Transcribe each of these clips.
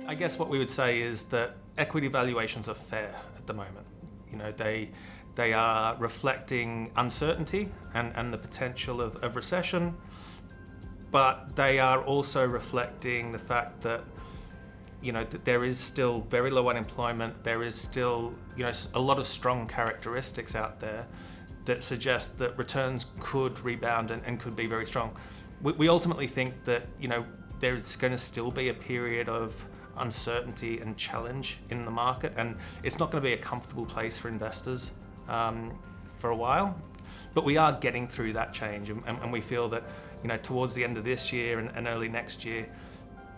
I guess what we would say is that equity valuations are fair at the moment. You know, they are reflecting uncertainty and the potential of recession, but they are also reflecting the fact that, you know, that there is still very low unemployment. There is still, you know, a lot of strong characteristics out there that suggest that returns could rebound and could be very strong. We ultimately think that, you know, there's going to still be a period of uncertainty and challenge in the market, and it's not going to be a comfortable place for investors for a while. But we are getting through that change, and we feel that, you know, towards the end of this year and early next year,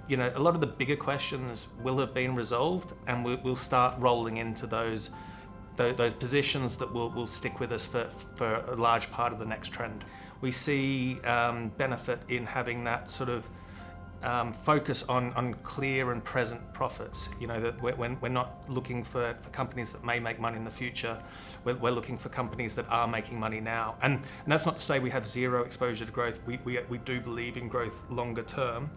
you know, a lot of the bigger questions will have been resolved, and we'll start rolling into those positions that will stick with us for a large part of the next trend. We see benefit in having that sort of focus on clear and present profits. You know, that we're not looking for companies that may make money in the future. We're looking for companies that are making money now. And that's not to say we have zero exposure to growth. We do believe in growth longer term,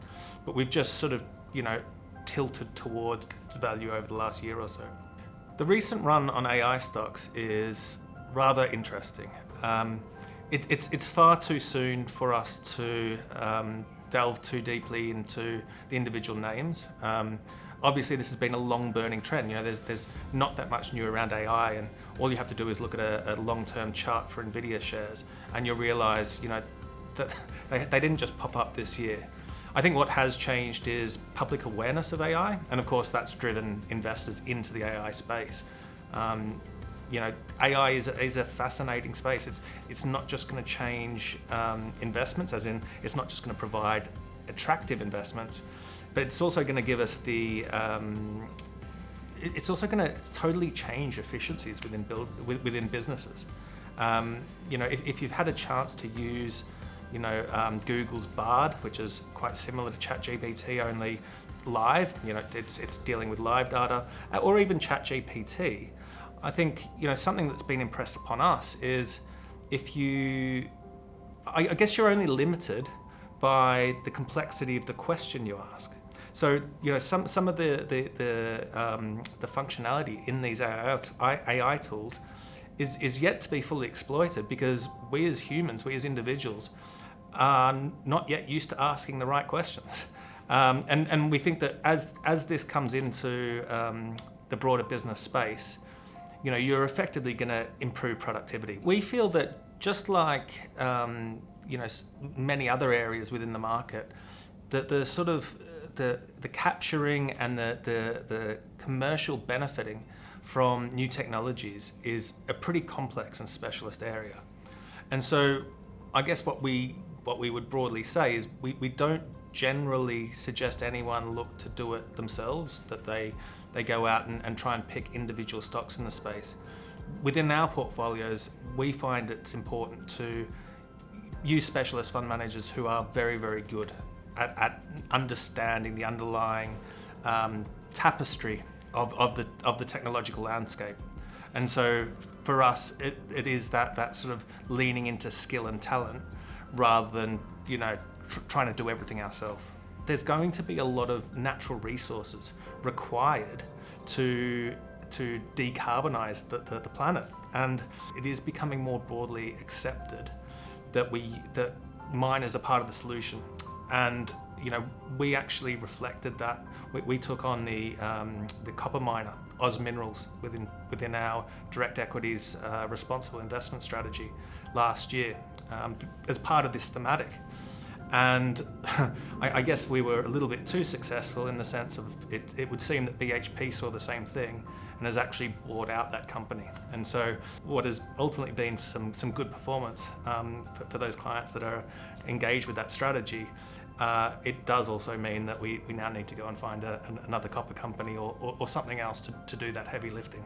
but we've just sort of, you know, tilted towards value over the last year or so. The recent run on AI stocks is rather interesting. It's far too soon for us to delve too deeply into the individual names. Obviously, this has been a long-burning trend. You know, there's not that much new around AI, and all you have to do is look at a long-term chart for Nvidia shares, and you'll realize, you know, that they didn't just pop up this year. I think what has changed is public awareness of AI, and of course that's driven investors into the AI space. You know, AI is a fascinating space. It's not just going to change investments, as in it's not just going to provide attractive investments, but it's also going to give us it's also going to totally change efficiencies within businesses. You know, if you've had a chance to use, you know, Google's Bard, which is quite similar to ChatGPT, only live, you know, it's dealing with live data, or even ChatGPT. I think, you know, something that's been impressed upon us is I guess you're only limited by the complexity of the question you ask. So, you know, some of the functionality in these AI tools is yet to be fully exploited, because we as humans, we as individuals, are not yet used to asking the right questions. And we think that as this comes into the broader business space, you know, you're effectively going to improve productivity. We feel that just like, you know, many other areas within the market, that the sort of the capturing and the commercial benefiting from new technologies is a pretty complex and specialist area. And so I guess what we would broadly say is we don't generally suggest anyone look to do it themselves, that they go out and try and pick individual stocks in the space. Within our portfolios, we find it's important to use specialist fund managers who are very, very good at understanding the underlying tapestry of the technological landscape. And so for us, it is that sort of leaning into skill and talent rather than, you know, trying to do everything ourselves. There's going to be a lot of natural resources required to decarbonize the planet, and it is becoming more broadly accepted that miners are part of the solution. And, you know, we actually reflected that. We took on the copper miner, Oz Minerals, within our direct equities responsible investment strategy last year as part of this thematic. And I guess we were a little bit too successful in the sense of it would seem that BHP saw the same thing and has actually bought out that company. And so what has ultimately been some good performance for those clients that are engaged with that strategy, it does also mean that we now need to go and find another copper company or something else to do that heavy lifting.